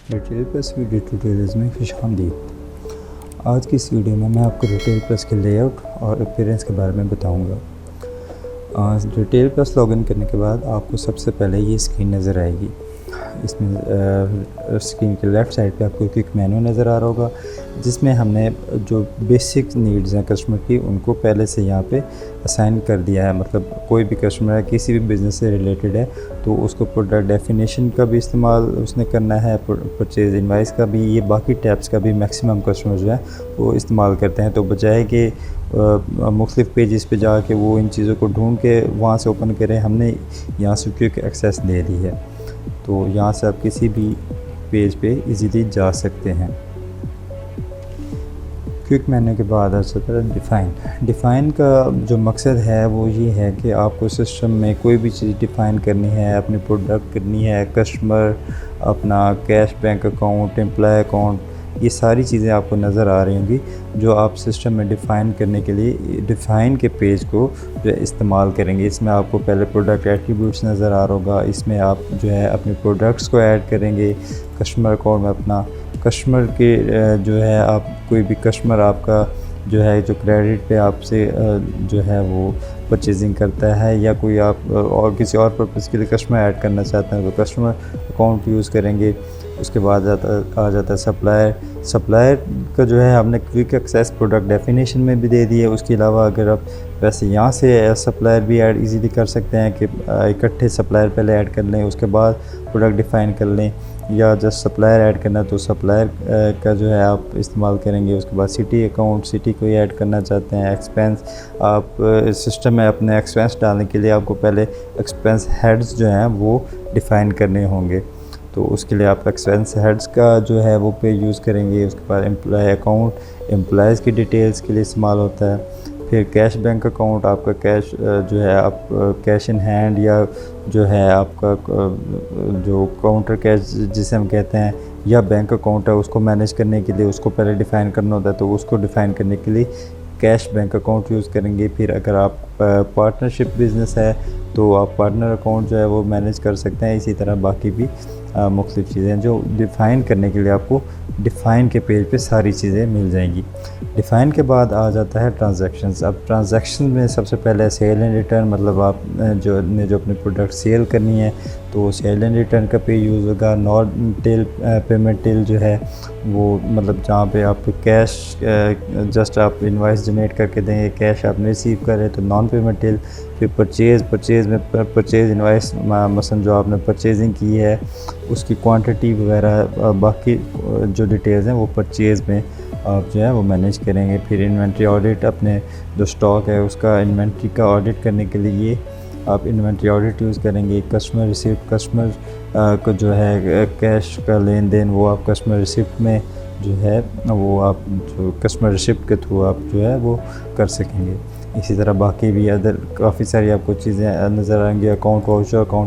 Retail plus video tutorials में खुशामदीद। आज की इस वीडियो में मैं आपको रिटेल प्लस के लेआउट और अपीयरेंस के बारे में बताऊंगा। रिटेल प्लस लॉगिन करने के बाद आपको सबसे पहले ये स्क्रीन नज़र आएगी। इसमें स्क्रीन के लेफ़्ट साइड पे आपको क्विक मेनू नज़र आ रहा होगा, जिसमें हमने जो बेसिक नीड्स हैं कस्टमर की उनको पहले से यहाँ पे असाइन कर दिया है। मतलब कोई भी कस्टमर है, किसी भी बिज़नेस से रिलेटेड है, तो उसको प्रोडक्ट डेफिनेशन का भी इस्तेमाल उसने करना है, परचेज इनवाइस का भी, ये बाकी टैब्स का भी मैक्सिमम कस्टमर जो है वो इस्तेमाल करते हैं। तो बजाय कि मुख्तलिफ़ पेजेस पे जाके वो इन चीज़ों को ढूंढ के वहाँ से ओपन करें, हमने यहाँ से क्विक एक्सेस दे दी है। तो यहाँ से आप किसी भी पेज पे इजीली जा सकते हैं। क्विक मेन्यू के बाद आ जाता है डिफ़ाइन का जो मकसद है वो ये है कि आपको सिस्टम में कोई भी चीज़ डिफ़ाइन करनी है, अपनी प्रोडक्ट करनी है, कस्टमर, अपना cash bank account, employ account, ये सारी चीज़ें आपको नज़र आ रही होंगी जो आप सिस्टम में डिफ़ाइन करने के लिए डिफ़ाइन के पेज को जो है इस्तेमाल करेंगे। इसमें आपको पहले प्रोडक्ट एट्रीब्यूट्स नज़र आ रहा होगा। इसमें आप जो है अपने प्रोडक्ट्स को ऐड करेंगे। कस्टमर अकाउंट में अपना कस्टमर के जो है आप कोई भी कस्टमर आपका जो है जो क्रेडिट पे आपसे जो है वो परचेजिंग करता है, या कोई आप और किसी और पर्पज़ के लिए कस्टमर ऐड करना चाहते हैं तो कस्टमर अकाउंट यूज़ करेंगे। उसके बाद आ जाता है सप्लायर का जो है हमने क्विक एक्सेस प्रोडक्ट डेफिनेशन में भी दे दी है। उसके अलावा अगर आप वैसे यहाँ से सप्लायर भी ऐड इजीली कर सकते हैं कि इकट्ठे सप्लायर पहले ऐड कर लें, उसके बाद प्रोडक्ट डिफ़ाइन कर लें, या जस्ट सप्लायर ऐड करना तो सप्लायर का जो है आप इस्तेमाल करेंगे। उसके बाद सिटी अकाउंट, सिटी को ही ऐड करना चाहते हैं। एक्सपेंस, आप सिस्टम में अपने एक्सपेंस डालने के लिए आपको पहले एक्सपेंस हेड्स जो हैं वो डिफ़ाइन करने होंगे, तो उसके लिए आप एक्सपेंस हेड्स का जो है वो पे यूज़ करेंगे। उसके बाद एम्प्लॉय अकाउंट एम्प्लॉयज़ की डिटेल्स के लिए इस्तेमाल होता है। फिर कैश बैंक अकाउंट, आपका कैश जो है आप कैश इन हैंड, या जो है आपका जो काउंटर कैश जिसे हम कहते हैं, या बैंक अकाउंट है, उसको मैनेज करने के लिए उसको पहले डिफ़ाइन करना होता है, तो उसको डिफ़ाइन करने के लिए कैश बैंक अकाउंट यूज़ करेंगे। फिर अगर आप पार्टनरशिप बिज़नेस है तो आप पार्टनर अकाउंट जो है वो मैनेज कर सकते हैं। इसी तरह बाकी भी मुख्तलिफ़ चीज़ें जो डिफ़ाइन करने के लिए आपको डिफ़ाइन के पेज पे सारी चीज़ें मिल जाएंगी। डिफ़ाइन के बाद आ जाता है ट्रांजैक्शंस। अब ट्रांजैक्शन में सबसे पहले सेल एंड रिटर्न, मतलब आप जो अपनी प्रोडक्ट सेल करनी है तो सेल एंड रिटर्न का पे यूज़ होगा। नॉन टेल पेमेंट टेल जो है वो मतलब जहाँ पे आप कैश जस्ट आप इनवाइस जनरेट करके देंगे, कैश आपने रिसीव करें तो नॉन पेमेंट टेल। फिर परचेज़ में परचेज़ इनवाइस, मसलन जो आपने परचेजिंग की है उसकी क्वांटिटी वगैरह बाकी जो डिटेल्स हैं वो परचेज़ में आप जो है वो मैनेज करेंगे। फिर इन्वेंट्री ऑडिट, अपने जो स्टॉक है उसका इन्वेंट्री का ऑडिट करने के लिए आप इन्वेंट्री ऑडिट यूज़ करेंगे। कस्टमर रिसिप्ट, कस्टमर को जो है कैश का लेन देन वो आप कस्टमर रिसिप्ट में जो है वो आप जो कस्टमर रिसिप्ट के थ्रू आप जो है वो कर सकेंगे। इसी तरह बाकी भी अदर काफ़ी सारी आपको चीज़ें नज़र आएंगी। अकाउंट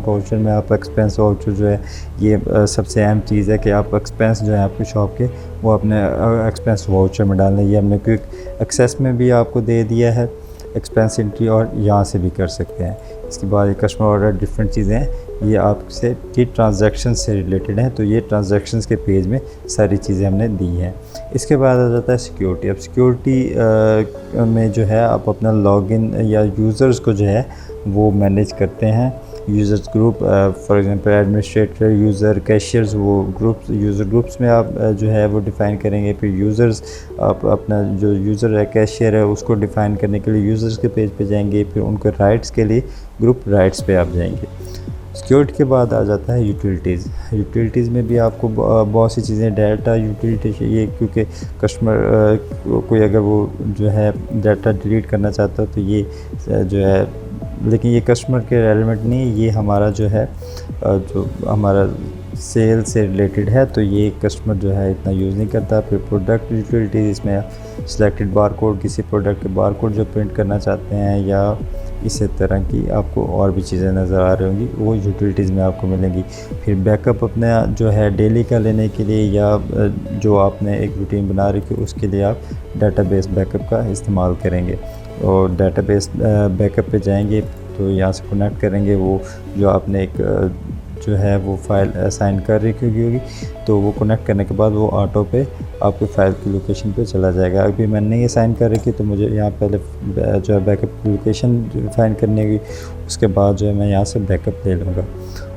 वाउचर में आप एक्सपेंस वाउचर जो है ये सबसे अहम चीज़ है कि आप एक्सपेंस जो है आपकी शॉप के वो अपने एक्सपेंस वाउचर में डालना। ये हमने क्विक एक्सेस में भी आपको दे दिया है एक्सपेंस एंट्री, और यहाँ से भी कर सकते हैं। इसके बाद ये कस्टमर ऑर्डर, डिफरेंट चीज़ें हैं, ये आपसे की ट्रांजैक्शन से रिलेटेड हैं, तो ये ट्रांजैक्शंस के पेज में सारी चीज़ें हमने दी हैं। इसके बाद आ जाता है सिक्योरिटी। अब सिक्योरिटी में जो है आप अपना लॉगिन या यूज़र्स को जो है वो मैनेज करते हैं। Users group, for example administrator, user, cashiers, वो ग्रुप्स, यूज़र ग्रुप्स में आप जो है वो डिफ़ाइन करेंगे। फिर यूज़र्स, आप अपना जो यूज़र है, कैशियर है, उसको डिफ़ाइन करने के लिए यूज़र्स के पेज पे जाएंगे। फिर उनके राइट्स के लिए ग्रुप राइट्स पे आप जाएंगे। सिक्योरिटी के बाद आ जाता है यूटिलिटीज़ में भी आपको बहुत सी चीज़ें, डाटा यूटिलिटी चाहिए, क्योंकि कस्टमर कोई अगर वो जो है डाटा डिलीट करना चाहता है तो ये जो है, लेकिन ये कस्टमर के रेलेवेंट नहीं, ये हमारा जो है जो हमारा सेल से रिलेटेड है, तो ये कस्टमर जो है इतना यूज़ नहीं करता। फिर प्रोडक्ट यूटिलिटीज़, इसमें सिलेक्टेड बारकोड, किसी प्रोडक्ट के बारकोड जो प्रिंट करना चाहते हैं, या इसी तरह की आपको और भी चीज़ें नज़र आ रही होंगी वो यूटिलिटीज़ में आपको मिलेंगी। फिर बैकअप अपने जो है डेली का लेने के लिए, या जो आपने एक रूटीन बना रखी है उसके लिए आप डाटाबेस बैकअप का इस्तेमाल करेंगे। और डाटाबेस बैकअप पे जाएंगे तो यहाँ से कनेक्ट करेंगे वो जो आपने एक जो है वो फ़ाइल असाइन कर रखी होगी, तो वो कनेक्ट करने के बाद वो ऑटो पे आपके फ़ाइल की लोकेशन पे चला जाएगा। अभी मैंने नहीं असाइन कर रखी, तो मुझे यहाँ पहले जो है बैकअप की लोकेशन फाइंड करनी होगी, उसके बाद जो है मैं यहाँ से बैकअप ले लूँगा।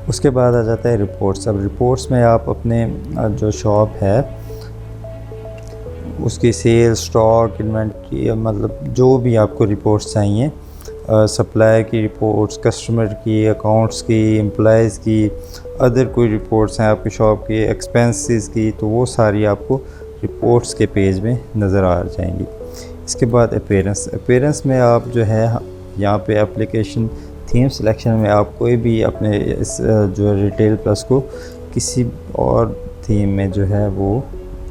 उसके बाद आ जाता है रिपोर्ट्स। अब रिपोर्ट्स में आप अपने जो शॉप है उसकी सेल, स्टॉक, इन्वेंट्री, मतलब जो भी आपको रिपोर्ट्स चाहिए, सप्लायर की रिपोर्ट्स, कस्टमर की, अकाउंट्स की, एम्प्लॉइज़ की, अदर कोई रिपोर्ट्स हैं आपकी शॉप की, एक्सपेंसेस की, तो वो सारी आपको रिपोर्ट्स के पेज में नज़र आ जाएंगी। इसके बाद अपीयरेंस में आप जो है यहाँ पे एप्लीकेशन थीम सिलेक्शन में आप कोई भी अपने इस जो रिटेल प्लस को किसी और थीम में जो है वो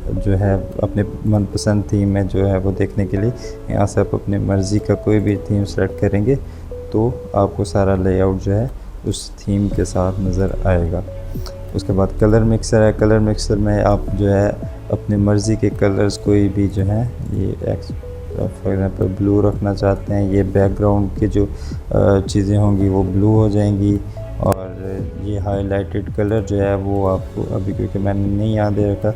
जो है अपने मनपसंद थीम में जो है वो देखने के लिए यहाँ से आप अपनी मर्ज़ी का कोई भी थीम सेलेक्ट करेंगे तो आपको सारा लेआउट जो है उस थीम के साथ नज़र आएगा। उसके बाद कलर मिक्सर है। कलर मिक्सर में आप जो है अपनी मर्ज़ी के कलर्स कोई भी जो है, ये फॉर एग्ज़ाम्पल ब्लू रखना चाहते हैं, ये बैकग्राउंड की जो चीज़ें होंगी वो ब्लू हो जाएंगी, और ये हाईलाइटेड कलर जो है वो आपको अभी क्योंकि मैंने नहीं याद दे रखा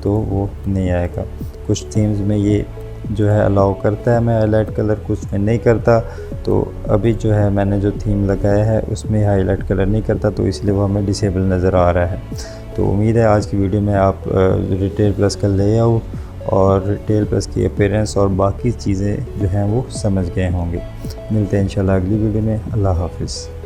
तो वो नहीं आएगा। कुछ थीम्स में ये जो है अलाउ करता है मैं हाईलाइट कलर, कुछ में नहीं करता। तो अभी जो है मैंने जो थीम लगाया है उसमें हाईलाइट कलर नहीं करता, तो इसलिए वो हमें डिसेबल नज़र आ रहा है। तो उम्मीद है आज की वीडियो में आप रिटेल प्लस का लेआउट और रिटेल प्लस की अपीयरेंस और बाकी चीज़ें जो हैं वो समझ गए होंगे। मिलते हैं इंशाल्लाह अगली वीडियो में। अल्लाह हाफ़िज़।